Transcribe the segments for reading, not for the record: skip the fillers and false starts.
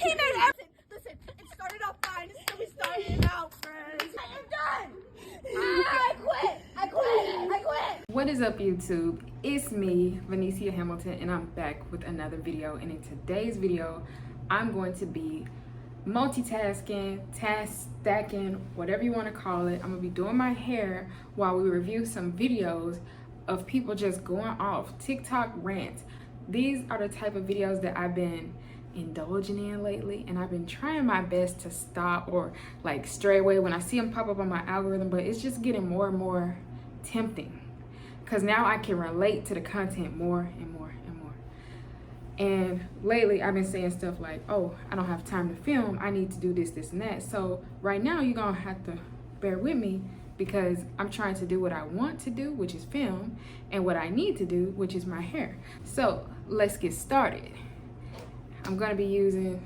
He made everything. Listen, it started off fine. It's still starting out, friends. I am done. I quit. What is up, YouTube? It's me, Vanezia Hamilton, and I'm back with another video. And in today's video, I'm going to be multitasking, task stacking, whatever you want to call it. I'm gonna be doing my hair while we review some videos of people just going off TikTok rants. These are the type of videos that I've been indulging in lately, and I've been trying my best to stop or like stray away when I see them pop up on my algorithm, but it's just getting more and more tempting because now I can relate to the content more and more and more. And lately I've been saying stuff like, oh, I don't have time to film, I need to do this, this, and that. So right now you're gonna have to bear with me because I'm trying to do what I want to do, which is film, and what I need to do, which is my hair. So let's get started. I'm gonna be using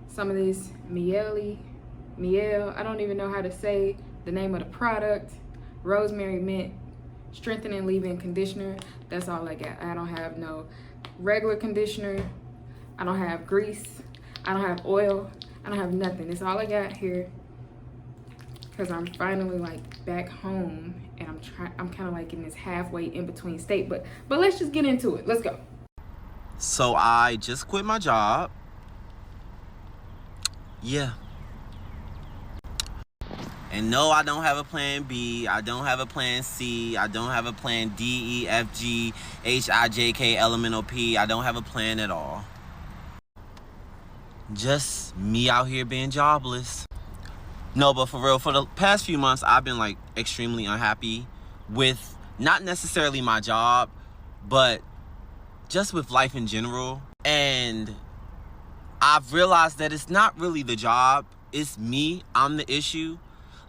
some of this Miel, I don't even know how to say the name of the product, rosemary mint strengthening leave-in conditioner. That's all I got. I don't have no regular conditioner, I don't have grease, I don't have oil, I don't have nothing. It's all I got here because I'm finally like back home, and I'm kind of like in this halfway in between state, but let's just get into it. Let's go. So I just quit my job. Yeah. And no, I don't have a plan B. I don't have a plan C. I don't have a plan D, E, F, G, H, I, J, K, L, M, N, O, P. I don't have a plan at all. Just me out here being jobless. No, but for real, for the past few months, I've been like extremely unhappy with not necessarily my job, but just with life in general. And I've realized that it's not really the job, it's me. I'm the issue.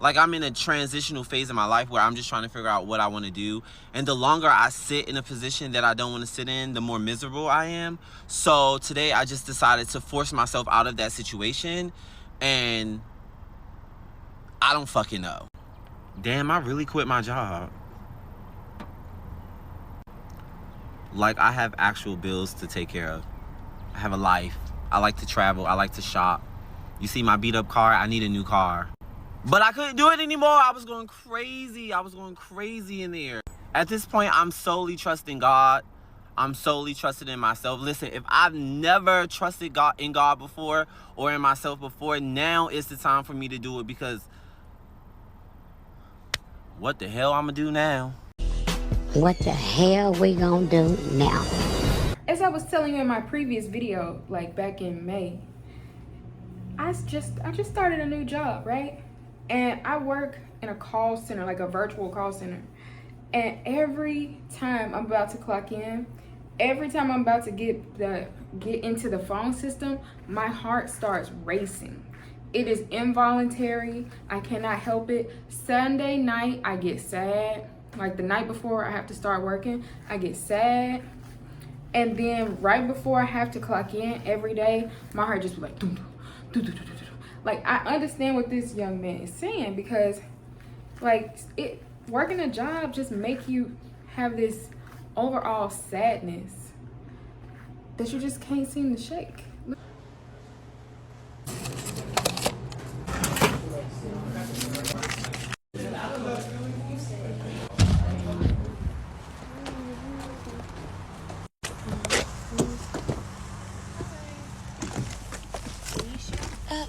Like, I'm in a transitional phase in my life where I'm just trying to figure out what I want to do. And the longer I sit in a position that I don't want to sit in, the more miserable I am. So today I just decided to force myself out of that situation, and I don't fucking know. Damn, I really quit my job. Like, I have actual bills to take care of. I have a life. I like to travel. I like to shop. You see my beat up car? I need a new car. But I couldn't do it anymore. I was going crazy. I was going crazy in there. At this point, I'm solely trusting God. I'm solely trusting in myself. Listen, if I've never trusted God in God before or in myself before, now is the time for me to do it, because what the hell I'm gonna do now? What the hell we gonna do now? As I was telling you in my previous video, like back in May, I just started a new job, right? And I work in a call center, like a virtual call center. And every time I'm about to clock in, every time I'm about to get into the phone system, my heart starts racing. It is involuntary. I cannot help it. Sunday night, I get sad. Like the night before I have to start working, I get sad. And then right before I have to clock in every day, my heart just be like, dum, dum, dum, dum, dum, dum. Like, I understand what this young man is saying, because like working a job just make you have this overall sadness that you just can't seem to shake.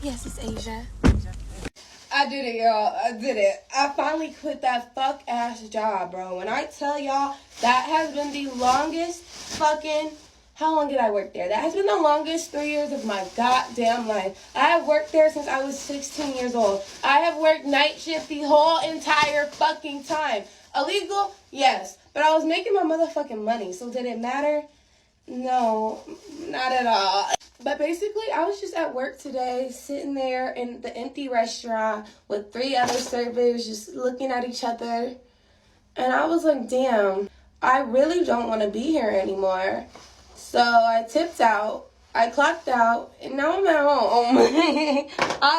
Yes, it's Asia. I did it, y'all. I did it. I finally quit that fuck-ass job, bro. When I tell y'all, that has been the longest fucking... How long did I work there? That has been the longest 3 years of my goddamn life. I have worked there since I was 16 years old. I have worked night shift the whole entire fucking time. Illegal? Yes. But I was making my motherfucking money, so did it matter? No, not at all. But basically, I was just at work today, sitting there in the empty restaurant with 3 other servers just looking at each other. And I was like, damn, I really don't want to be here anymore. So I tipped out, I clocked out, and now I'm at home. I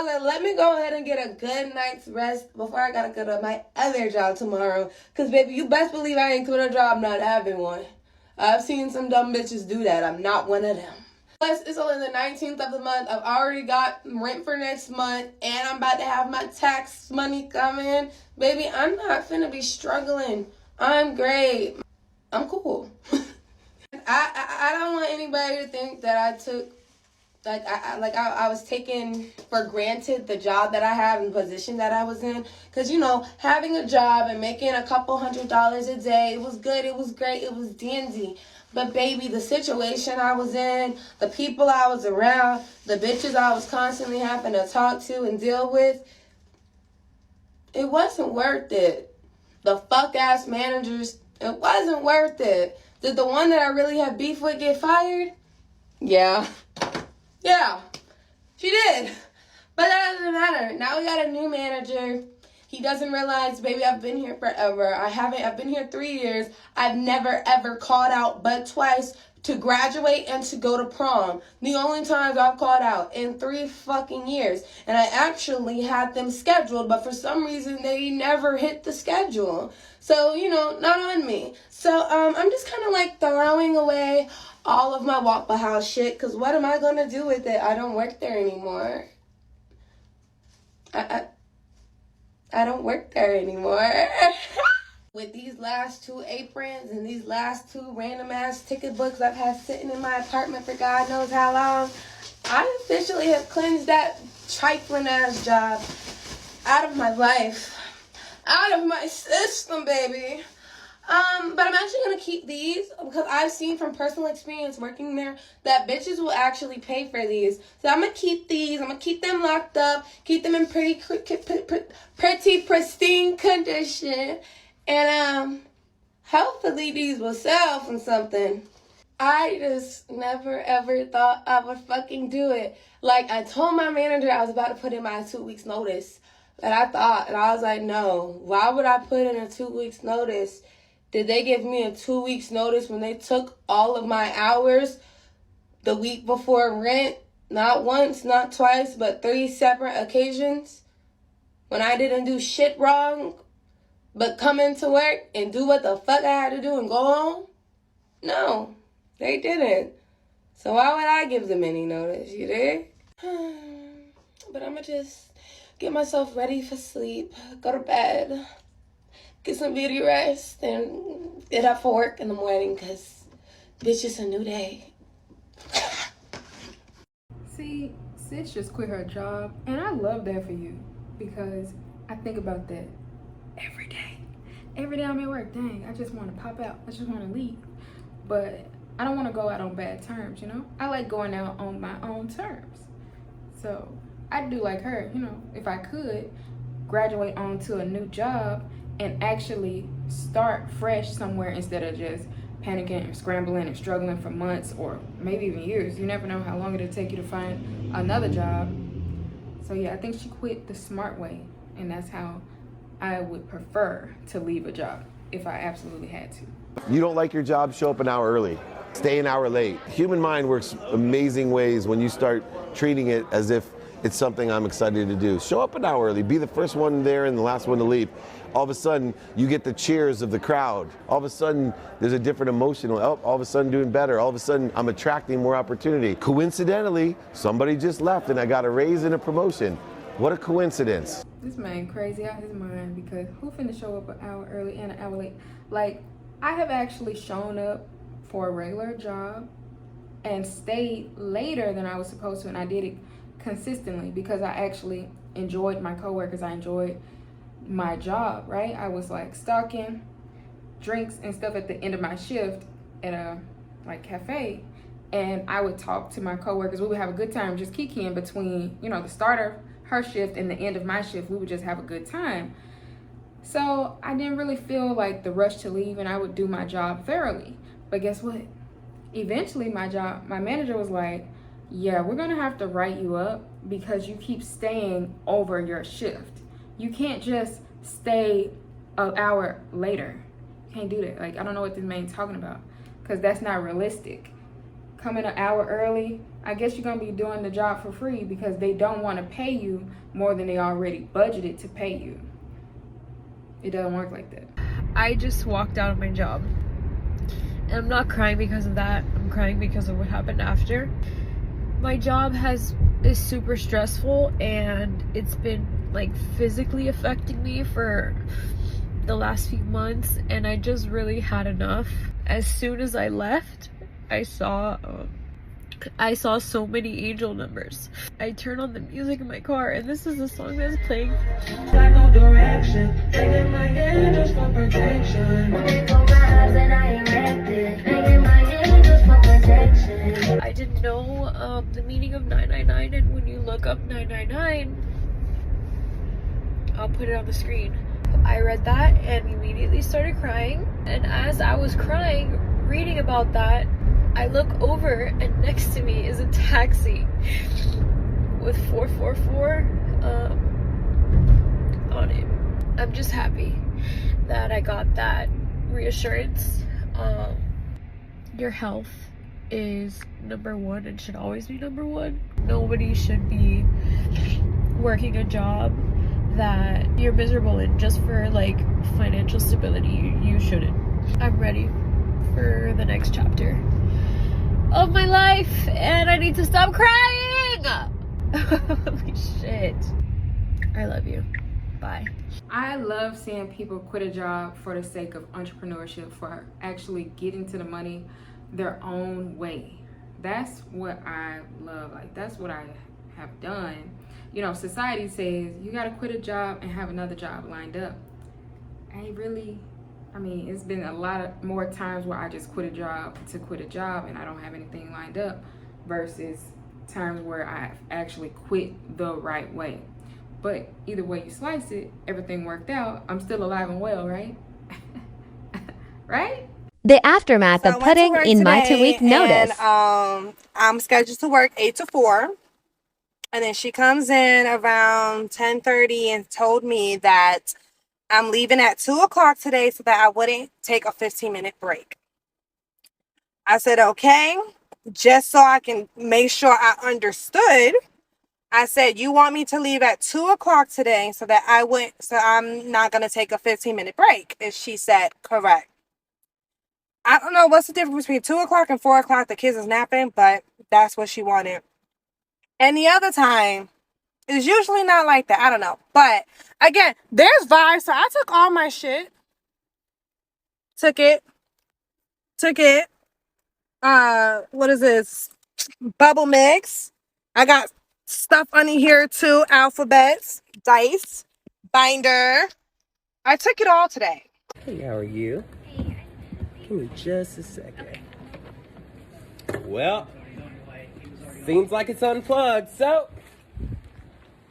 was like, let me go ahead and get a good night's rest before I gotta go to my other job tomorrow. Because, baby, you best believe I ain't quit a job not having one. I've seen some dumb bitches do that. I'm not one of them. Plus, it's only the 19th of the month. I've already got rent for next month, and I'm about to have my tax money coming. Baby, I'm not finna be struggling. I'm great. I'm cool. I don't want anybody to think that I took, I was taking for granted the job that I have and the position that I was in. Because, you know, having a job and making a couple $100s a day, it was good, it was great, it was dandy. But baby, the situation I was in, the people I was around, the bitches I was constantly having to talk to and deal with, it wasn't worth it. The fuck-ass managers, it wasn't worth it. Did the one that I really have beef with get fired? Yeah. Yeah, she did. But that doesn't matter. Now we got a new manager. He doesn't realize, baby, I've been here forever. I've been here 3 years. I've never, ever called out but twice to graduate and to go to prom. The only times I've called out in 3 fucking years. And I actually had them scheduled, but for some reason they never hit the schedule. So, you know, not on me. So, I'm just kind of like throwing away all of my Walk the House shit, because what am I going to do with it? I don't work there anymore. I don't work there anymore. With these last 2 aprons and these last 2 random ass ticket books I've had sitting in my apartment for God knows how long, I officially have cleansed that trifling ass job out of my life, out of my system, baby. But I'm actually going to keep these because I've seen from personal experience working there that bitches will actually pay for these. So I'm going to keep these. I'm going to keep them locked up, keep them in pretty pristine condition. And, hopefully these will sell from something. I just never ever thought I would fucking do it. Like, I told my manager I was about to put in my 2 weeks notice. And I was like, no, why would I put in a 2 weeks notice? Did they give me a 2 weeks notice when they took all of my hours the week before rent? Not once, not twice, but 3 separate occasions. When I didn't do shit wrong, but come into work and do what the fuck I had to do and go home? No, they didn't. So why would I give them any notice, you dig? But I'ma just get myself ready for sleep, go to bed, get some beauty rest, and get up for work in the morning, because it's just a new day. See, Sis just quit her job, and I love that for you, because I think about that every day. Every day I'm at work, dang, I just want to pop out. I just want to leave. But I don't want to go out on bad terms, you know? I like going out on my own terms. So I do like her, you know, if I could graduate on to a new job and actually start fresh somewhere instead of just panicking and scrambling and struggling for months or maybe even years. You never know how long it'll take you to find another job. So yeah, I think she quit the smart way, and that's how I would prefer to leave a job if I absolutely had to. You don't like your job, show up an hour early, stay an hour late. Human mind works amazing ways when you start treating it as if it's something I'm excited to do. Show up an hour early, be the first one there and the last one to leave. All of a sudden, you get the cheers of the crowd. All of a sudden, there's a different emotion. Oh, all of a sudden, doing better. All of a sudden, I'm attracting more opportunity. Coincidentally, somebody just left and I got a raise and a promotion. What a coincidence. This man crazy out his mind, because who finna show up an hour early and an hour late? Like, I have actually shown up for a regular job and stayed later than I was supposed to, and I did it consistently because I actually enjoyed my coworkers. I enjoyed my job, right? I was like stocking drinks and stuff at the end of my shift at a cafe, and I would talk to my coworkers. We would have a good time just kikiing between, you know, the start of her shift and the end of my shift. We would just have a good time. So I didn't really feel like the rush to leave, and I would do my job thoroughly. But guess what? Eventually my manager was like, yeah, we're gonna have to write you up because you keep staying over your shift. You can't just stay an hour later. You can't do that. Like, I don't know what this man's talking about, because that's not realistic. Coming an hour early, I guess you're gonna be doing the job for free because they don't want to pay you more than they already budgeted to pay you. It doesn't work like that. I just walked out of my job. And I'm not crying because of that. I'm crying because of what happened after. My job is super stressful, and it's been like physically affecting me for the last few months, and I just really had enough. As soon as I left, I saw so many angel numbers. I turned on the music in my car, and this is the song that's playing. I didn't know the meaning of 999, and when you look up 999, I'll put it on the screen. I read that and immediately started crying, and as I was crying, reading about that, I look over and next to me is a taxi with 444 on it. I'm just happy that I got that reassurance. Your health is number one and should always be number one. Nobody should be working a job that you're miserable in just for like financial stability. You shouldn't. I'm ready for the next chapter of my life, and I need to stop crying. Holy shit. I love you. Bye. I love seeing people quit a job for the sake of entrepreneurship, for actually getting to the money their own way. That's what I love. Like, that's what I have done. You know, society says you got to quit a job and have another job lined up. I mean, it's been a lot of more times where I just quit a job to quit a job and I don't have anything lined up, versus times where I've actually quit the right way. But either way you slice it, everything worked out. I'm still alive and well, right? Right? The aftermath of putting in my 2-week notice. And, I'm scheduled to work 8 to 4. And then she comes in around 10:30 and told me that I'm leaving at 2 o'clock today so that I wouldn't take a 15-minute break. I said, okay, just so I can make sure I understood. I said, you want me to leave at 2 o'clock today so that I'm not going to take a 15-minute break? And she said, correct. I don't know what's the difference between 2 o'clock and 4 o'clock. The kids is napping, but that's what she wanted. And the other time is usually not like that. I don't know. But again, there's vibes. So I took all my shit. Took it. What is this? Bubble mix. I got stuff under here too. Alphabets, dice, binder. I took it all today. Hey, how are you? Give me just a second. Well, seems like it's unplugged, so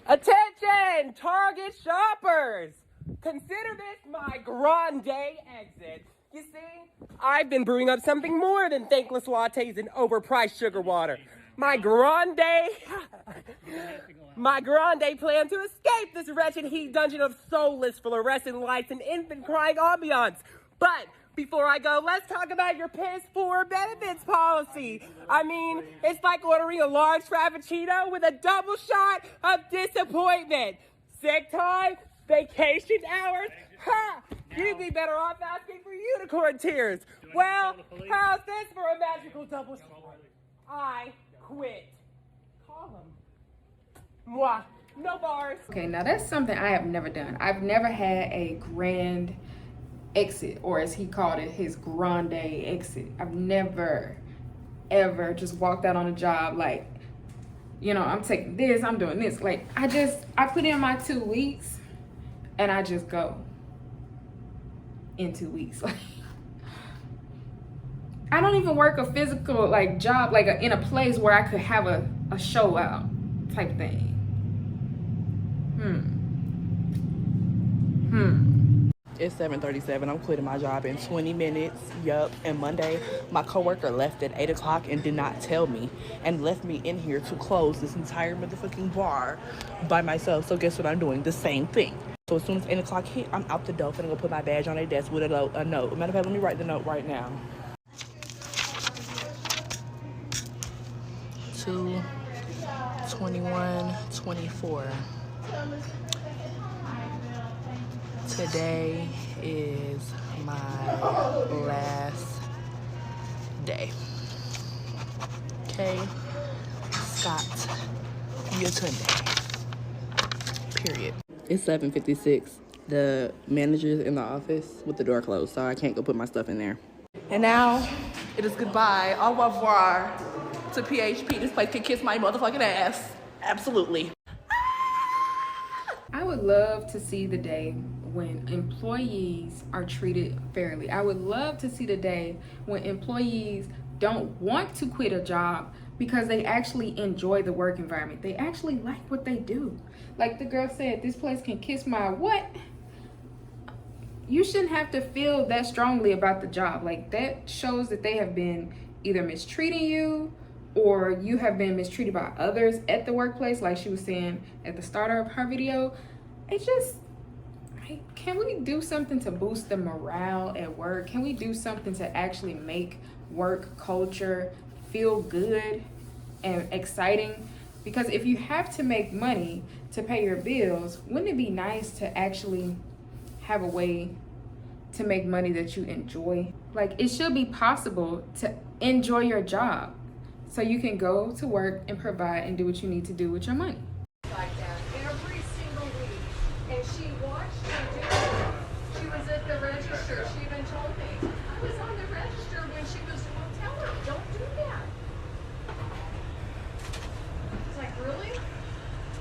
attention, Target shoppers! Consider this my grande exit. You see, I've been brewing up something more than thankless lattes and overpriced sugar water. My grande plan to escape this wretched heat dungeon of soulless fluorescent lights and infant crying ambiance. But before I go, let's talk about your piss poor benefits policy. I mean, it's like ordering a large frappuccino with a double shot of disappointment. Sick time, vacation hours, ha! You'd be better off asking for unicorn tears. Well, how's this for a magical double shot? I quit. Call them. Mwah. No bars. Okay, now that's something I have never done. I've never had a grand exit, or as he called it, his grande exit. I've never, ever just walked out on a job like, you know, I'm taking this, I'm doing this. Like, I put in my 2 weeks and I just go in 2 weeks. Like, I don't even work a physical like job, like in a place where I could have a show out type thing. It's 7:37. I'm quitting my job in 20 minutes. Yup. And Monday, my coworker left at 8 o'clock and did not tell me, and left me in here to close this entire motherfucking bar by myself. So guess what I'm doing? The same thing. So as soon as 8 o'clock hit, I'm out the door. I'm gonna go put my badge on their desk with a note. Matter of fact, let me write the note right now. 2/21/24. Today is my last day. Okay? Sky you Sunday. Period. It's 7:56. The manager's in the office with the door closed, so I can't go put my stuff in there. And now it is goodbye, au revoir to PHP. This place can kiss my motherfucking ass. Absolutely. I would love to see the day when employees are treated fairly. I would love to see the day when employees don't want to quit a job because they actually enjoy the work environment. They actually like what they do. Like the girl said, this place can kiss my what? You shouldn't have to feel that strongly about the job. Like that shows that they have been either mistreating you or you have been mistreated by others at the workplace, like she was saying at the start of her video. It's just, can we do something to boost the morale at work? Can we do something to actually make work culture feel good and exciting? Because if you have to make money to pay your bills, wouldn't it be nice to actually have a way to make money that you enjoy? Like, it should be possible to enjoy your job so you can go to work and provide and do what you need to do with your money. Like that every single week, and she watched me do it. She was at the register. She even told me I was on the register when she was. Well, tell her, don't do that. It's like, really?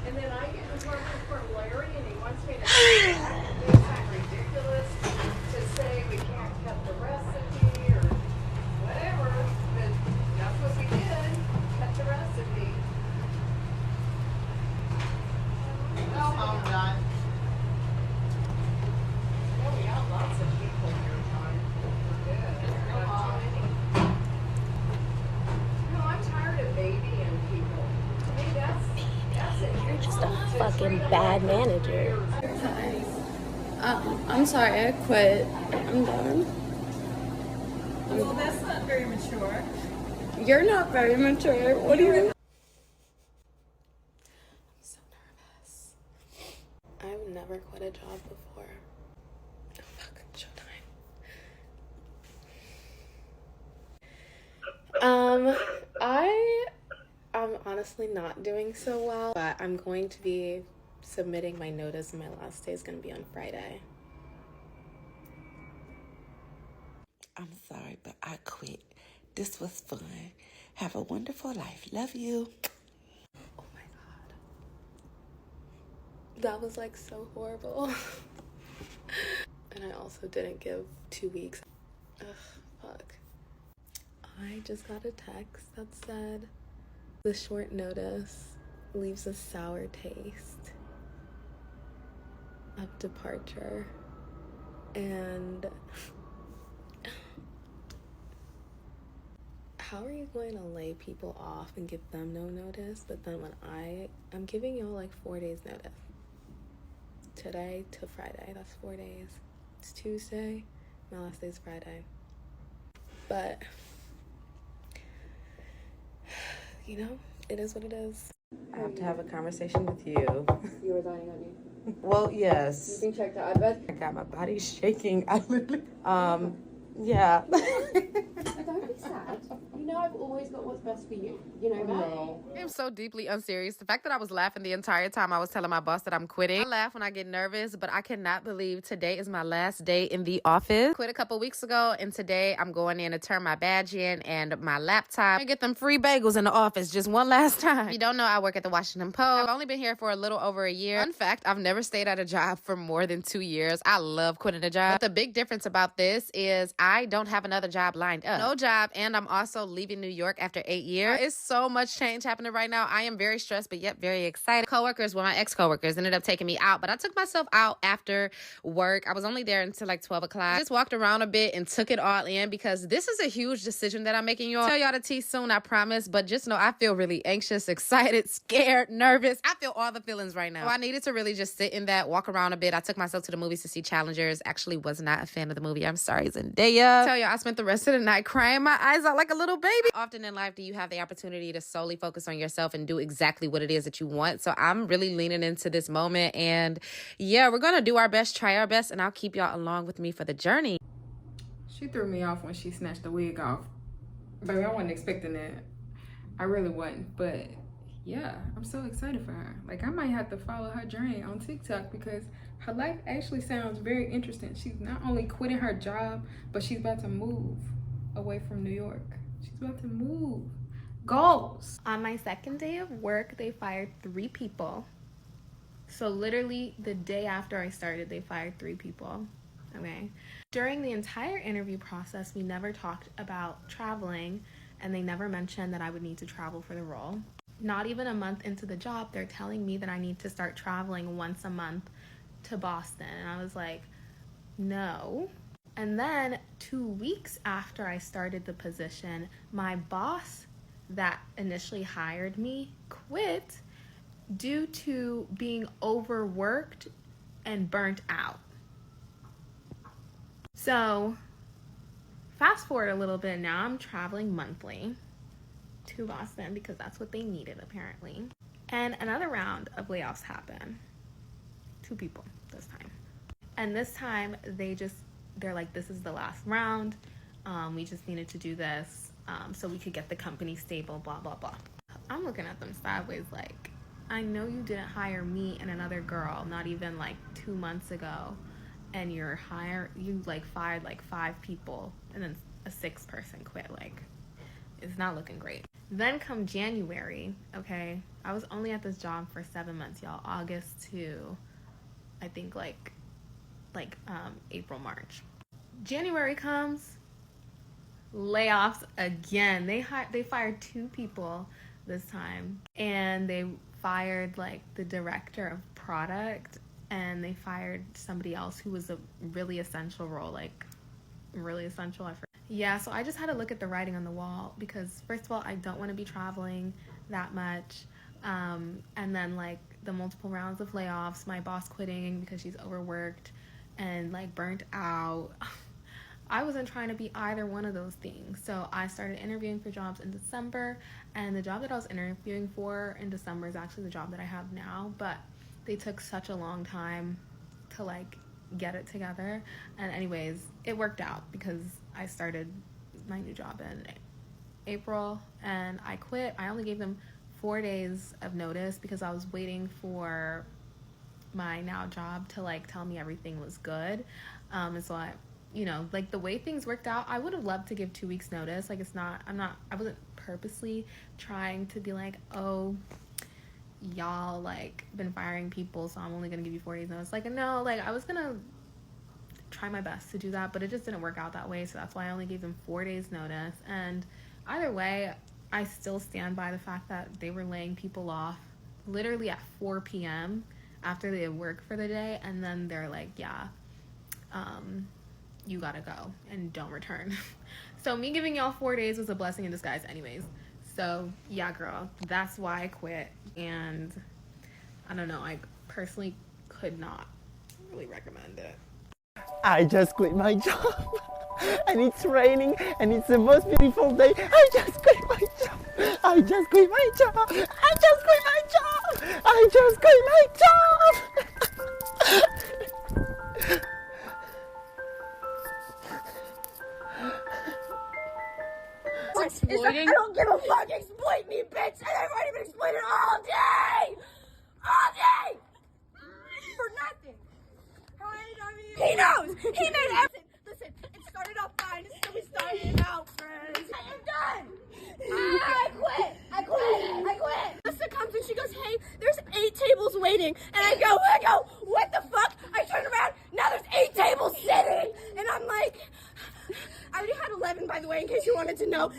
And then I get in trouble from Larry, and he wants me to. It's kind of ridiculous to say we can't cut the recipe or whatever, but that's what we did. Cut the recipe. Go home, John. Oh, we got lots of people here, John. We're good. Not too many. No, I'm tired of babying people. To me, that's it. You're just a fucking bad manager. I'm sorry, I quit. I'm done. Well, that's not very mature. You're not very mature. What do you mean? I'm so nervous. I've never quit a job before. Oh, fuck, showtime. I'm honestly not doing so well, but I'm going to be submitting my notice, and my last day is going to be on Friday. I'm sorry, but I quit. This was fun. Have a wonderful life. Love you. Oh my god. That was like so horrible. And I also didn't give 2 weeks. Ugh, fuck. I just got a text that said, the short notice leaves a sour taste of departure. And how are you going to lay people off and give them no notice? But then when I'm giving y'all like 4 days notice. Today to Friday, that's 4 days. It's Tuesday, my last day is Friday. But, you know, it is what it is. I have to have a conversation with you. You resigning on me? Well, yes. You can check that. I bet. I got my body shaking. I literally, yeah. Don't be sad. You know I've always got what's best for you. You know that? No. I'm so deeply unserious. The fact that I was laughing the entire time I was telling my boss that I'm quitting. I laugh when I get nervous, but I cannot believe today is my last day in the office. Quit a couple weeks ago, and today I'm going in to turn my badge in and my laptop and get them free bagels in the office just one last time. If you don't know, I work at the Washington Post. I've only been here for a little over a year. Fun fact, I've never stayed at a job for more than 2 years. I love quitting a job. But the big difference about this is I don't have another job lined up. No job, and I'm also leaving New York after 8 years. It's so much change happening right now. I am very stressed, but yet very excited. Coworkers, well, my ex-coworkers ended up taking me out, but I took myself out after work. I was only there until like 12 o'clock. I just walked around a bit and took it all in because this is a huge decision that I'm making, y'all. I'll tell y'all the tea soon, I promise, but just know I feel really anxious, excited, scared, nervous. I feel all the feelings right now. So I needed to really just sit in that, walk around a bit. I took myself to the movies to see Challengers. Actually was not a fan of the movie. I'm sorry, Zendaya. Tell y'all, I spent the rest of the night crying my eyes out like a little baby. Often in life do you have the opportunity to solely focus on yourself and do exactly what it is that you want. So I'm really leaning into this moment, and yeah, we're gonna do our best, try our best, and I'll keep y'all along with me for the journey. She threw me off when she snatched the wig off. Baby, I wasn't expecting that. I really wasn't, but yeah, I'm so excited for her. Like, I might have to follow her journey on TikTok because her life actually sounds very interesting. She's not only quitting her job, but she's about to move away from New York. She's about to move. Goals. On my second day of work, they fired 3 people. So literally the day after I started, they fired 3 people. Okay. During the entire interview process, we never talked about traveling, and they never mentioned that I would need to travel for the role. Not even a month into the job, they're telling me that I need to start traveling once a month to Boston. And I was like, no. And then 2 weeks after I started the position, my boss that initially hired me quit due to being overworked and burnt out. So fast forward a little bit, now I'm traveling monthly to Boston because that's what they needed apparently. And another round of layoffs happened. 2 people this time. And this time they're like, this is the last round. We just needed to do this so we could get the company stable, blah, blah, blah. I'm looking at them sideways like, I know you didn't hire me and another girl, not even like 2 months ago. And you fired like 5 people and then a 6th person quit. Like, it's not looking great. Then come January, okay, I was only at this job for 7 months, y'all. August to I think like April, March. January comes, layoffs again. They fired 2 people this time, and they fired like the director of product, and they fired somebody else who was a really essential role, like really essential. Yeah, so I just had to look at the writing on the wall because first of all, I don't want to be traveling that much. And then like the multiple rounds of layoffs, my boss quitting because she's overworked and like burnt out. I wasn't trying to be either one of those things. So I started interviewing for jobs in December, and the job that I was interviewing for in December is actually the job that I have now, but they took such a long time to like get it together. And anyways, it worked out because I started my new job in April and I quit. I only gave them 4 days of notice because I was waiting for my now job to like tell me everything was good. And so I like the way things worked out, I would have loved to give 2 weeks notice. Like I wasn't purposely trying to be like, oh, y'all like been firing people, so I'm only gonna give you 4 days notice. Like, no, like I was gonna try my best to do that, but it just didn't work out that way. So that's why I only gave them 4 days notice. And either way, I still stand by the fact that they were laying people off literally at 4 p.m. after they had worked for the day, and then they're like, yeah, you gotta go and don't return. So me giving y'all 4 days was a blessing in disguise anyways. So yeah, girl, that's why I quit. And I don't know, I personally could not really recommend it. I just quit my job and it's raining and it's the most beautiful day. I just quit my job. I just quit my job. I just quit my job. I just quit my job. Exploiting? I don't give a fuck. Exploit me, bitch. And I've already been exploited all day. All day. For nothing. He knows. He made everything. Listen, it started off fine. So we started out friends. I am done. I quit. Lisa comes and she goes, hey, there's 8 tables waiting. And I go, what the fuck? I turn around. Now there's 8 tables sitting. And I'm like, I already had 11, by the way, in case you wanted to know.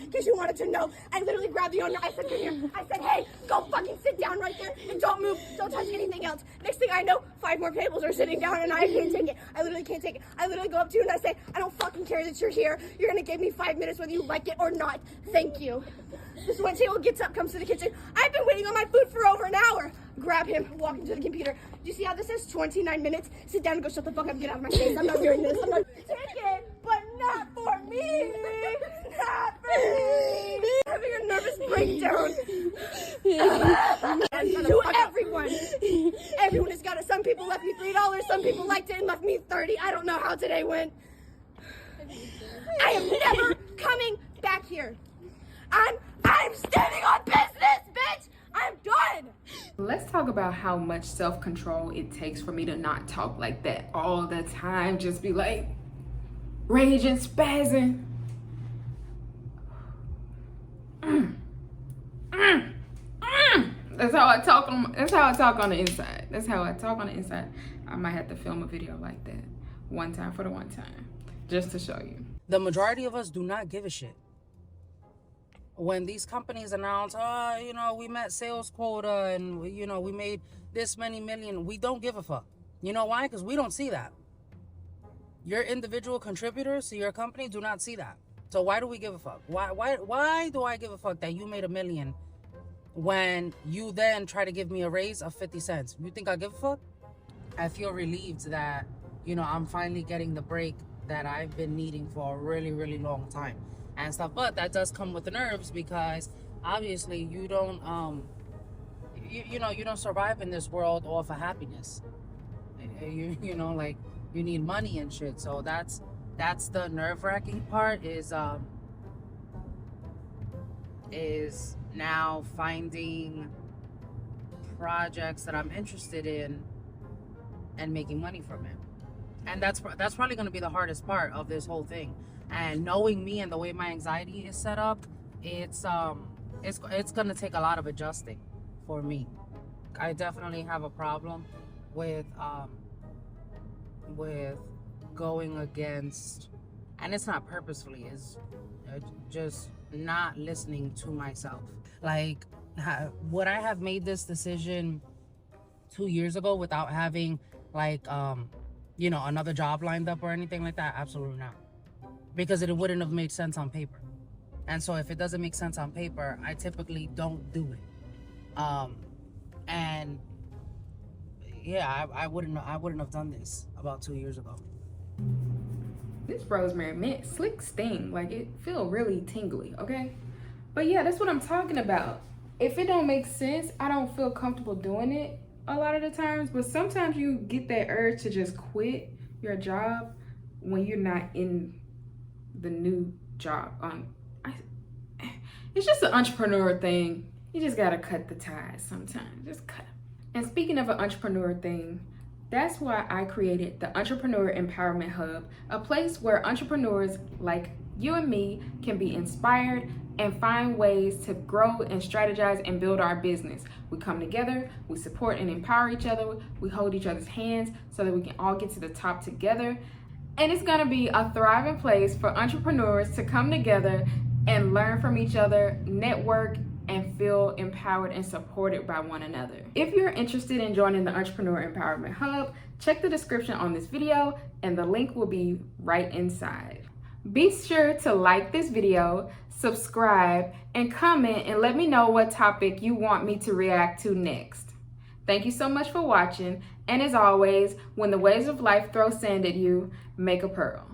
I literally grabbed the owner. I said, come here. I said, hey, go fucking sit down right there and don't move. Don't touch anything else. Next thing I know, 5 more tables are sitting down and I can't take it. I literally can't take it. I literally go up to you and I say, I don't fucking care that you're here. You're going to give me 5 minutes whether you like it or not. Thank you. This one table gets up, comes to the kitchen. I've been waiting on my food for over an hour. Grab him, walk into the computer. Do you see how this says 29 minutes? Sit down and go shut the fuck up. Get out of my face. I'm not doing this. I'm not take it, but not for me. Not for me. Having a nervous breakdown. To everyone. Everyone has got it. Some people left me $3. Some people liked it and left me $30. I don't know how today went. I am never coming back here. I'm standing on business, bitch. I'm done. let's talk about how much self-control it takes for me to not talk like that all the time. Just be like raging, spazzing. That's how I talk on the inside. That's how I talk on the inside. I might have to film a video like that one time for the one time, just to show you. The majority of us do not give a shit. When these companies announce, oh, you know, we met sales quota and, you know, we made this many million, we don't give a fuck. You know why? Because we don't see that. Your individual contributors to your company do not see that. So why do we give a fuck? Why do I give a fuck that you made $1 million when you then try to give me a raise of 50 cents? You think I give a fuck? I feel relieved that, you know, I'm finally getting the break that I've been needing for a really, really long time and stuff. But that does come with the nerves, because obviously you don't, you know, you don't survive in this world off of happiness. You know, like, you need money and shit. So that's the nerve-wracking part, is now finding projects that I'm interested in and making money from it. And that's probably going to be the hardest part of this whole thing. And knowing me and the way my anxiety is set up, it's going to take a lot of adjusting for me. I definitely have a problem with going against, and it's not purposefully, it's just not listening to myself. Like, would I have made this decision 2 years ago without having, like, you know, another job lined up or anything like that? Absolutely not. Because it wouldn't have made sense on paper. And so if it doesn't make sense on paper, I typically don't do it. And yeah, I wouldn't have done this about 2 years ago. This rosemary mint slick sting, like, it feel really tingly, okay? But yeah, that's what I'm talking about. If it don't make sense, I don't feel comfortable doing it a lot of the times. But sometimes you get that urge to just quit your job when you're not in the new job. It's just an entrepreneur thing. You just gotta cut the ties sometimes. Just cut. And speaking of an entrepreneur thing, that's why I created the Entrepreneur Empowerment Hub, a place where entrepreneurs like you and me can be inspired and find ways to grow and strategize and build our business. We come together, we support and empower each other, we hold each other's hands so that we can all get to the top together. And it's gonna be a thriving place for entrepreneurs to come together and learn from each other, network, and feel empowered and supported by one another. If you're interested in joining the Entrepreneur Empowerment Hub, check the description on this video and the link will be right inside. Be sure to like this video, subscribe, and comment and let me know what topic you want me to react to next. Thank you so much for watching, and as always, when the waves of life throw sand at you, make a pearl.